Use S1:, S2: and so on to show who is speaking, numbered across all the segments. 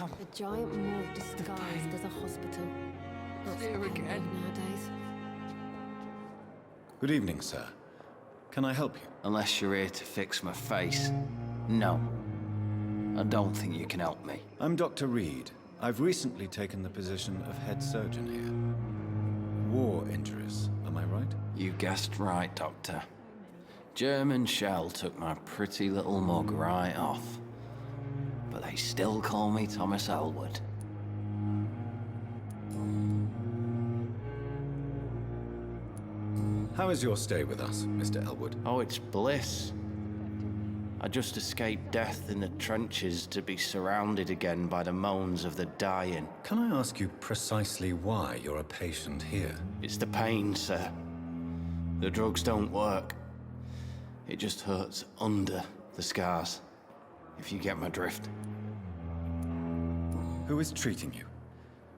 S1: A giant morgue disguised as a hospital. That's
S2: Here again.
S1: nowadays.
S3: Good evening, sir. Can I help you?
S2: Unless you're here to fix my face. No. I don't think you can help me.
S3: I'm Dr. Reed. I've recently taken the position of head surgeon here. War injuries, am I right?
S2: You guessed right, Doctor. German shell took my pretty little mug right off. But they still call me Thomas Elwood.
S3: How is your stay with us, Mr. Elwood?
S2: Oh, it's bliss. I just escaped death in the trenches to be surrounded again by the moans of the dying.
S3: Can I ask you precisely why you're a patient here?
S2: It's the pain, sir. The drugs don't work. It just hurts under the scars, if you get my drift.
S3: Who is treating you?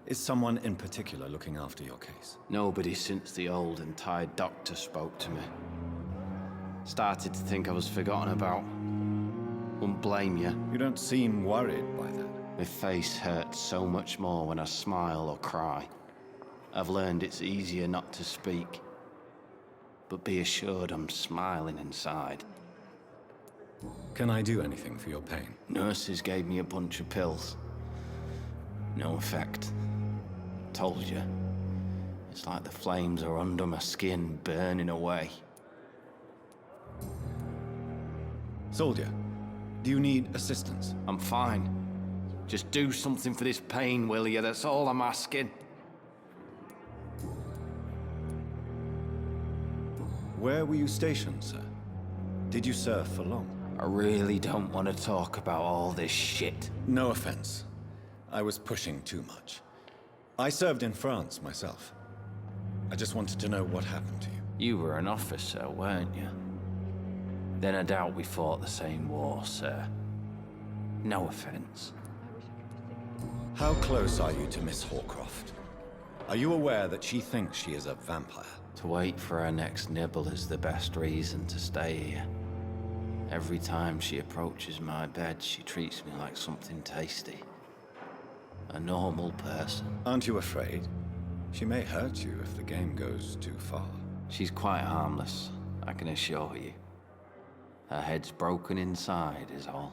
S3: Is someone in particular looking after your case?
S2: Nobody since the old and tired doctor spoke to me. Started to think I was forgotten about. Wouldn't blame you.
S3: You don't seem worried by that.
S2: My face hurts so much more when I smile or cry. I've learned it's easier not to speak. But be assured I'm smiling inside.
S3: Can I do anything for your pain?
S2: Nurses gave me a bunch of pills. No effect. Told you. It's like the flames are under my skin, burning away.
S3: Soldier, do you need assistance?
S2: I'm fine. Just do something for this pain, will you? That's all I'm asking.
S3: Where were you stationed, sir? Did you serve for long?
S2: I really don't want to talk about all this shit.
S3: No offense. I was pushing too much. I served in France myself. I just wanted to know what happened to you.
S2: You were an officer, weren't you? Then I doubt we fought the same war, sir. No offense.
S3: How close are you to Miss Horcroft? Are you aware that she thinks she is a vampire?
S2: To wait for her next nibble is the best reason to stay here. Every time she approaches my bed, she treats me like something tasty. A normal person.
S3: Aren't you afraid? She may hurt you if the game goes too far.
S2: She's quite harmless, I can assure you. Her head's broken inside is all.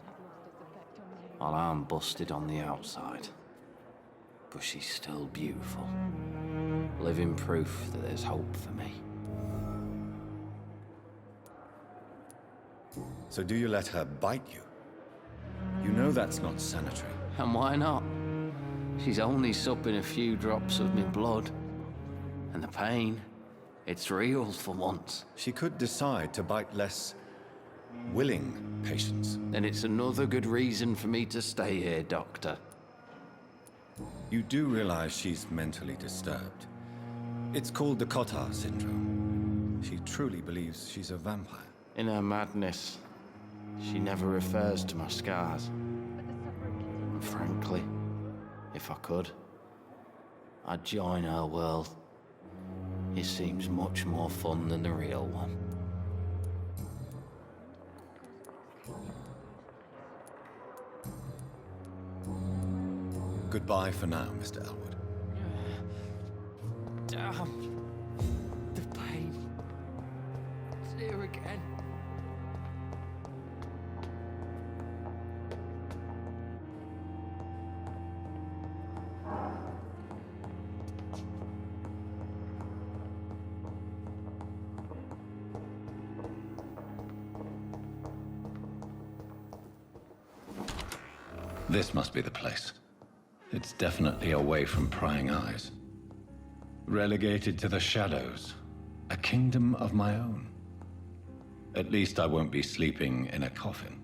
S2: While I'm busted on the outside. But she's still beautiful. Living proof that there's hope for me.
S3: So do you let her bite you? You know that's not sanitary.
S2: And why not? She's only supping a few drops of my blood. And the pain, it's real for once.
S3: She could decide to bite less willing patients.
S2: Then it's another good reason for me to stay here, Doctor.
S3: You do realize she's mentally disturbed. It's called the Cotard syndrome. She truly believes she's a vampire.
S2: In her madness, she never refers to my scars. And frankly, if I could, I'd join her world. It seems much more fun than the real one.
S3: Goodbye for now, Mr. Elwood.
S1: Damn. The pain. It's here again.
S3: This must be the place. It's definitely away from prying eyes. Relegated to the shadows. A kingdom of my own. At least I won't be sleeping in a coffin.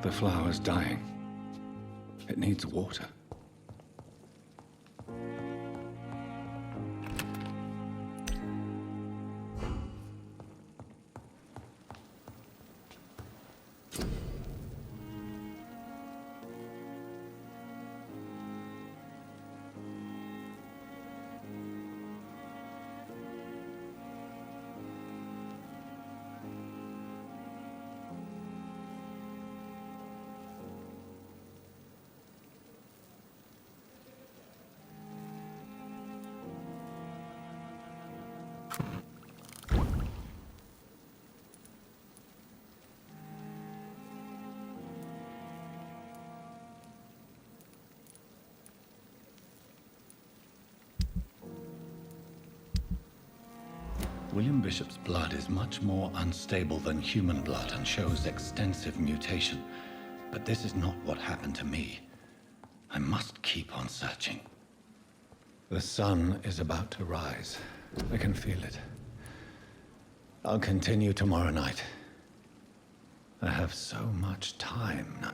S3: The flower's dying. It needs water. William Bishop's blood is much more unstable than human blood and shows extensive mutation. But this is not what happened to me. I must keep on searching. The sun is about to rise. I can feel it. I'll continue tomorrow night. I have so much time now.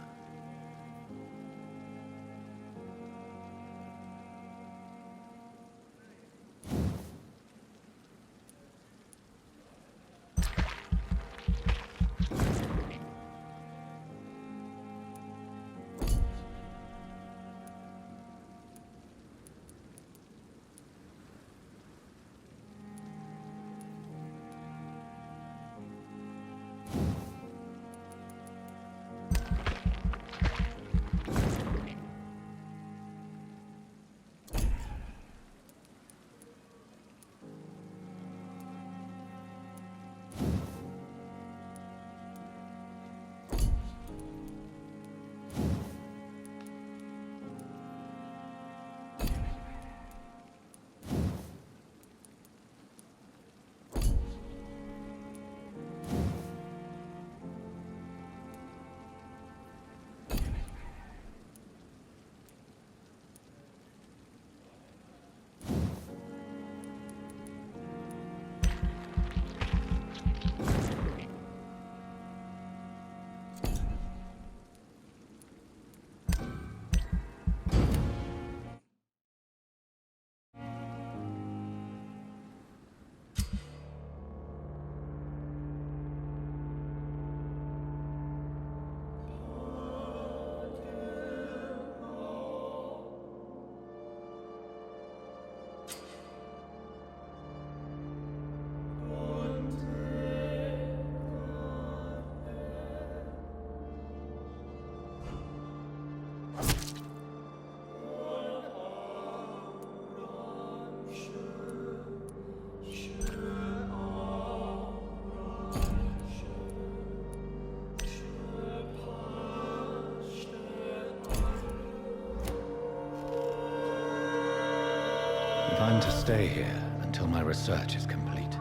S3: If I'm to stay here until my research is complete,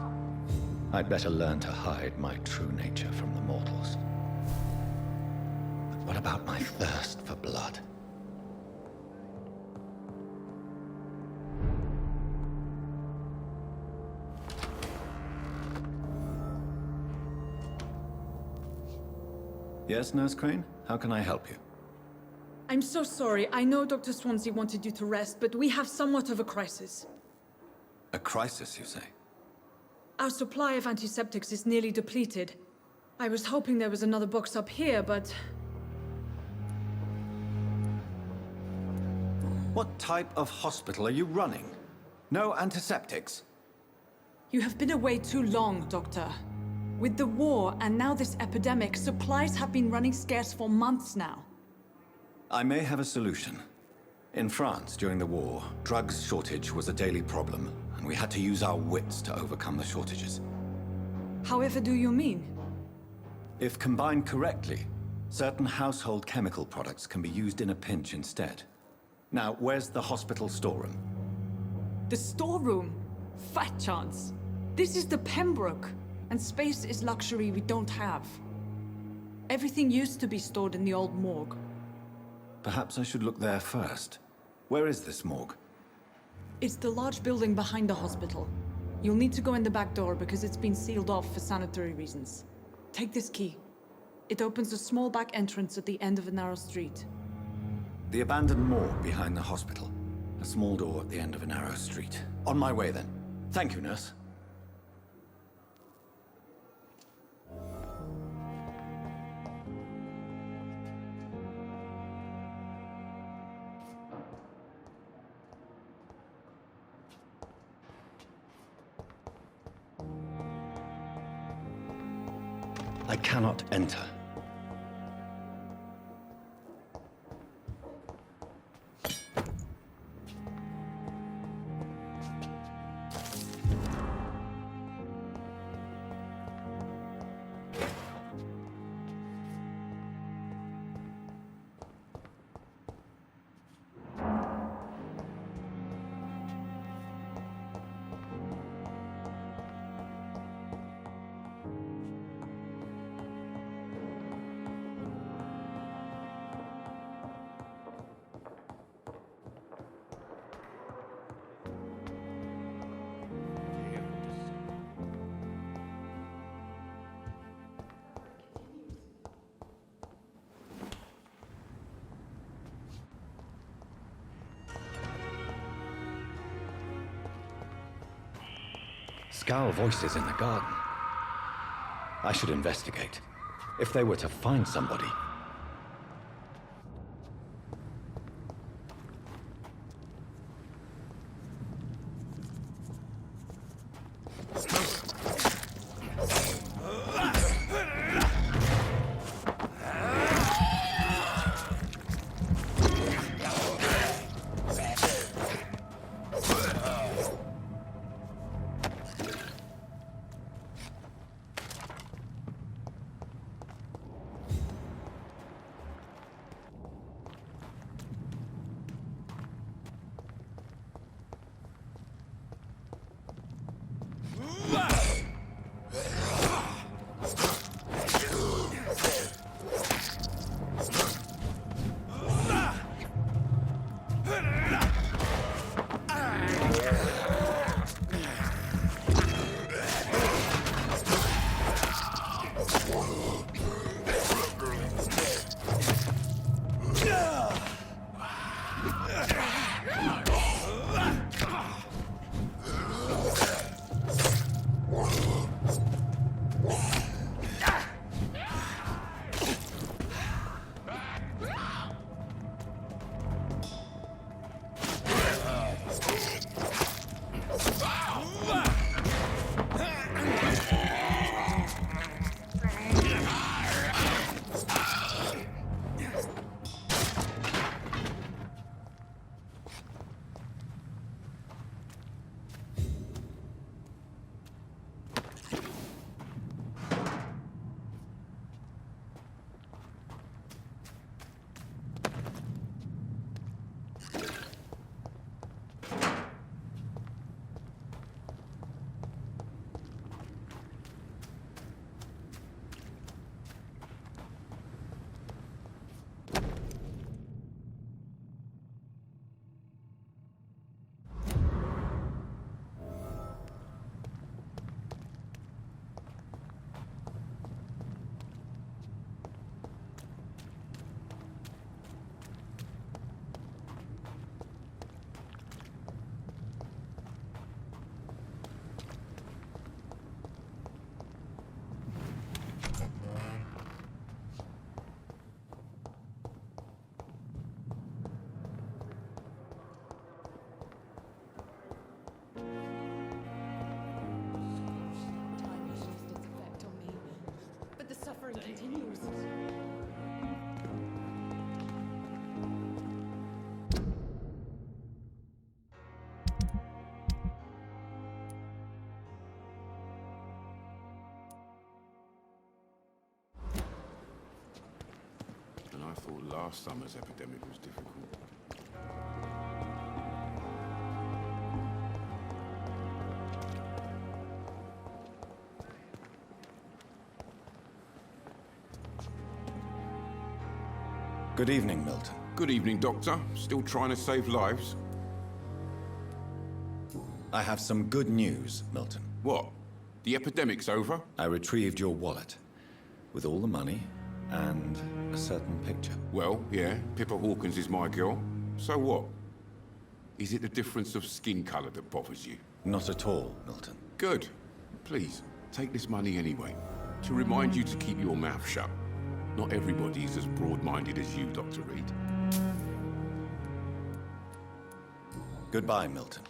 S3: I'd better learn to hide my true nature from the mortals. But what about my thirst for blood? Yes, Nurse Crane? How can I help you?
S4: I'm so sorry. I know Dr. Swansea wanted you to rest, but we have somewhat of a crisis.
S3: A crisis, you say?
S4: Our supply of antiseptics is nearly depleted. I was hoping there was another box up here, but...
S3: What type of hospital are you running? No antiseptics?
S4: You have been away too long, Doctor. With the war and now this epidemic, supplies have been running scarce for months now.
S3: I may have a solution. In France, during the war, drugs shortage was a daily problem, and we had to use our wits to overcome the shortages.
S4: However do you mean?
S3: If combined correctly, certain household chemical products can be used in a pinch instead. Now, where's the hospital storeroom?
S4: The storeroom? Fat chance. This is the Pembroke, and space is luxury we don't have. Everything used to be stored in the old morgue.
S3: Perhaps I should look there first. Where is this morgue?
S4: It's the large building behind the hospital. You'll need to go in the back door because it's been sealed off for sanitary reasons. Take this key. It opens a small back entrance at the end of a narrow street.
S3: The abandoned morgue behind the hospital. A small door at the end of a narrow street. On my way, then. Thank you, nurse. I cannot enter. Scowl voices in the garden. I should investigate. If they were to find somebody.
S5: thought last summer's epidemic was difficult.
S3: Good evening, Milton.
S5: Good evening, Doctor. Still trying to save lives?
S3: I have some good news, Milton.
S5: What? The epidemic's over?
S3: I retrieved your wallet. With all the money, and a certain picture.
S5: Well, yeah, Pippa Hawkins is my girl. So what? Is it the difference of skin colour that bothers you?
S3: Not at all, Milton.
S5: Good. Please, take this money anyway. To remind you to keep your mouth shut. Not everybody is as broad-minded as you, Dr. Reed.
S3: Goodbye, Milton.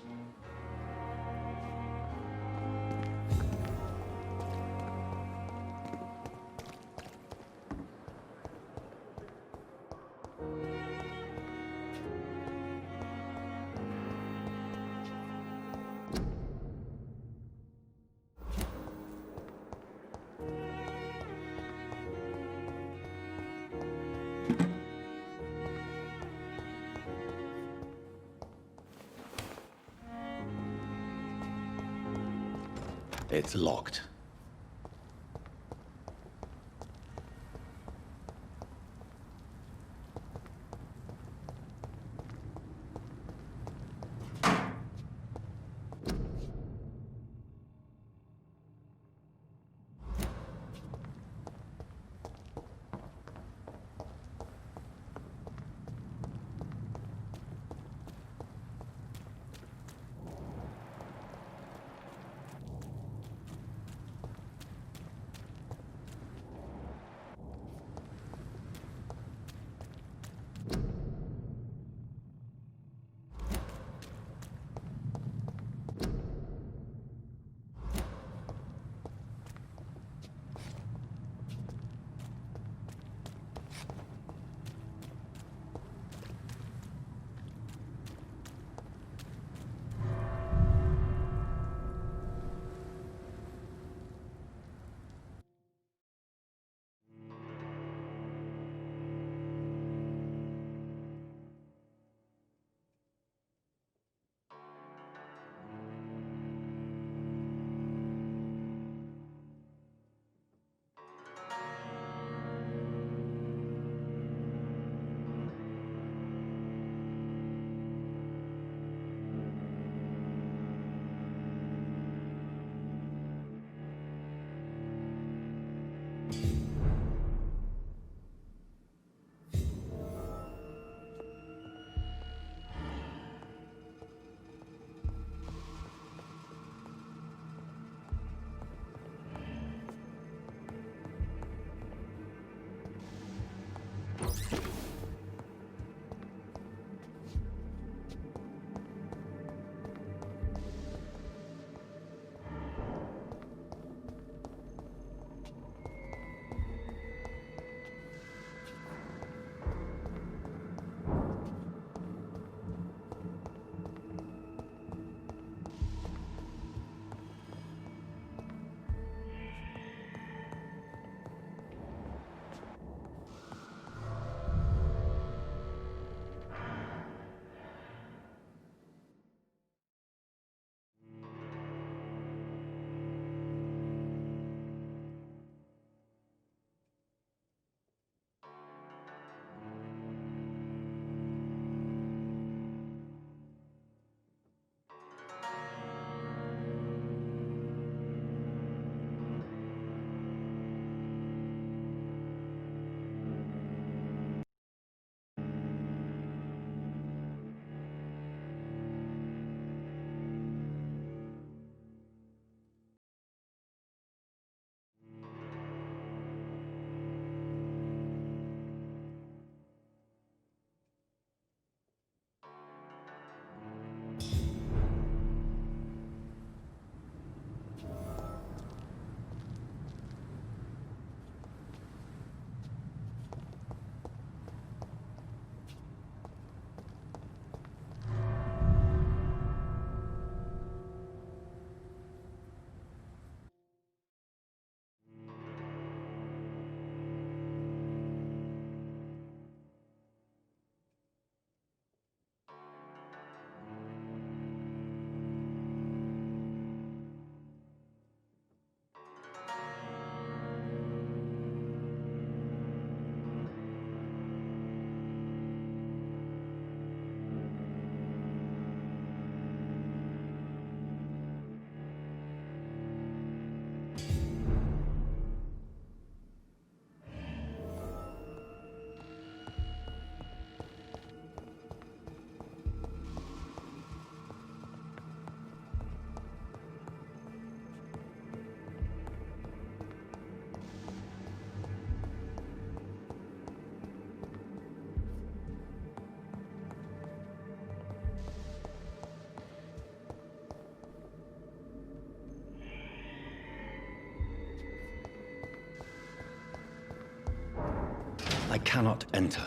S3: It's locked. I cannot enter.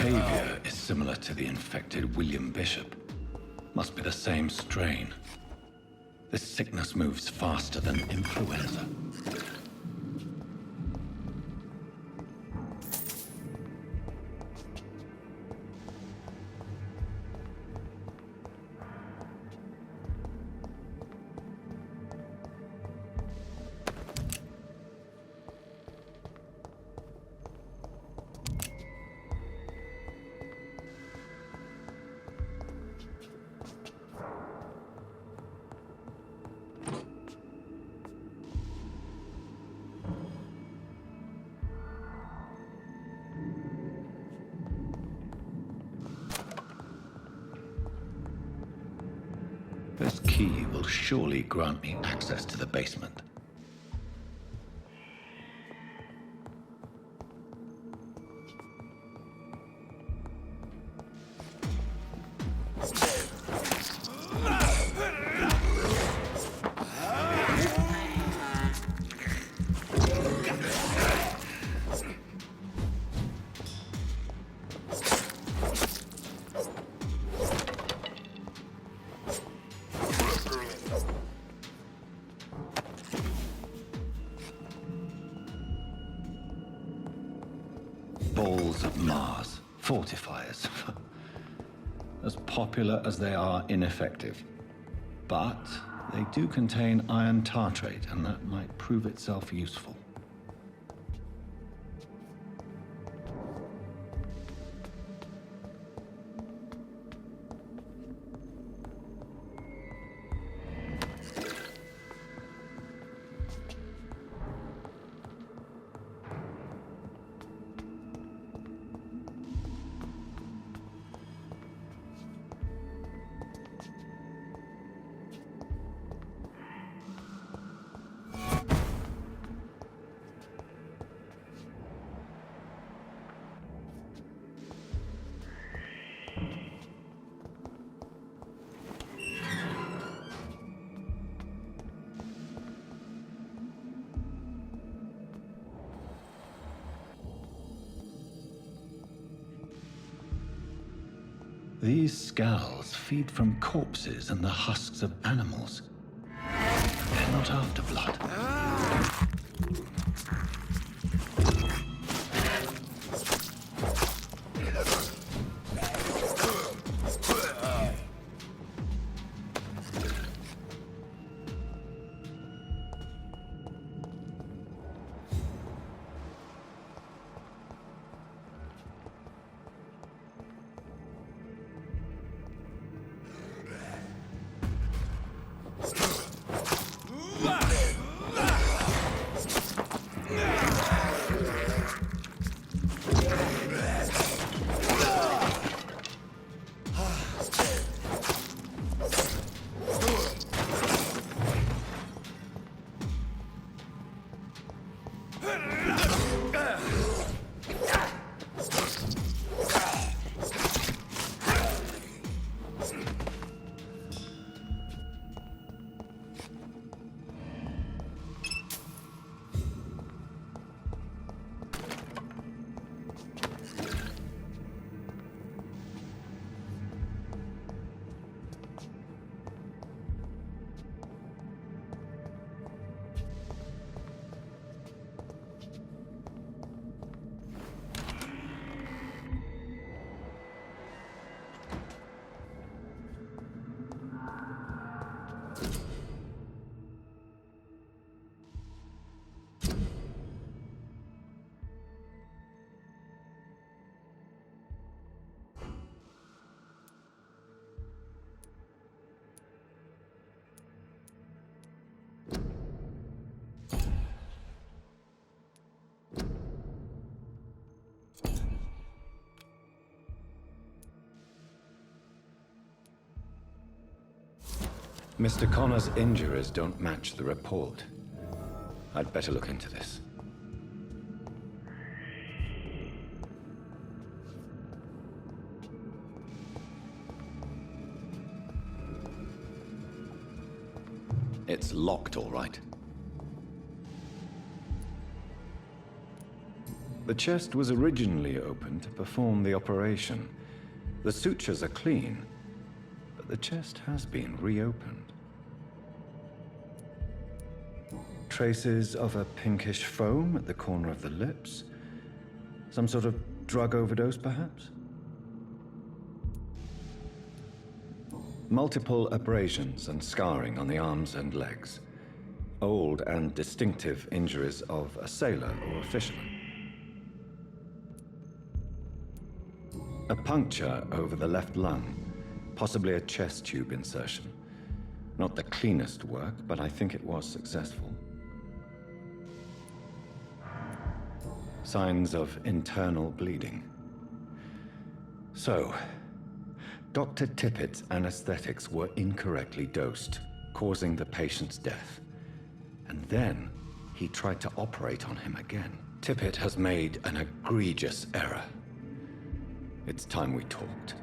S3: Behavior is similar to the infected William Bishop. Must be the same strain. This sickness moves faster than influenza. This key will surely grant me access to the basement. Balls of Mars, fortifiers. As popular as they are ineffective. But they do contain iron tartrate, and that might prove itself useful. These scowls feed from corpses and the husks of animals. They're not after blood. Mr. Connor's injuries don't match the report. I'd better look into this. It's locked, all right. The chest was originally opened to perform the operation. The sutures are clean, but the chest has been reopened. Traces of a pinkish foam at the corner of the lips. Some sort of drug overdose, perhaps? Multiple abrasions and scarring on the arms and legs. Old and distinctive injuries of a sailor or a fisherman. A puncture over the left lung, possibly a chest tube insertion. Not the cleanest work, but I think it was successful. Signs of internal bleeding. So, Dr. Tippett's anesthetics were incorrectly dosed, causing the patient's death. And then, he tried to operate on him again. Tippett has made an egregious error. It's time we talked.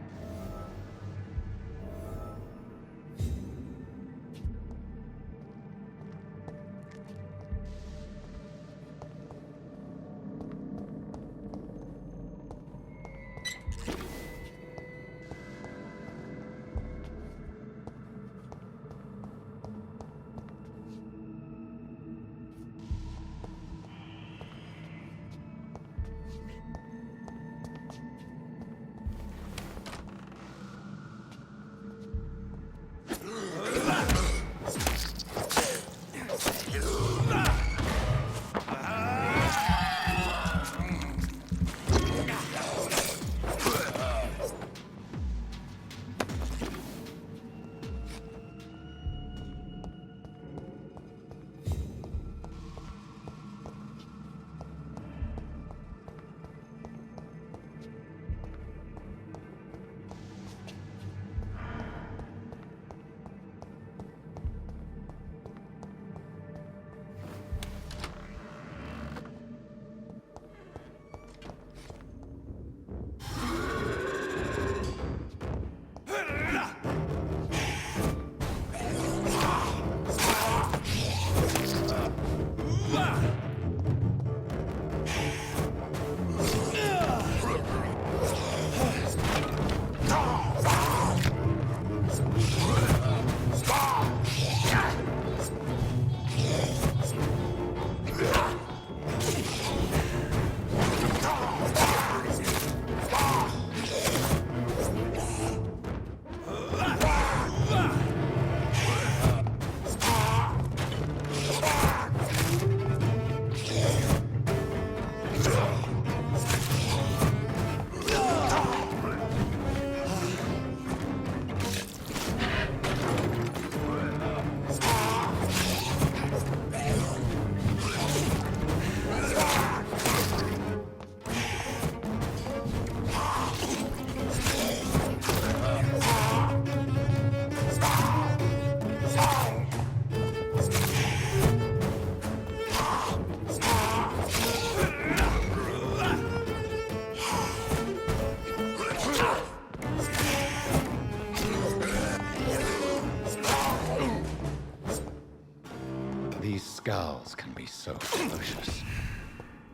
S3: Scowls can be so ferocious.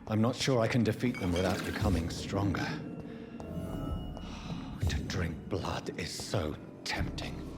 S3: I'm not sure I can defeat them without becoming stronger. To drink blood is so tempting.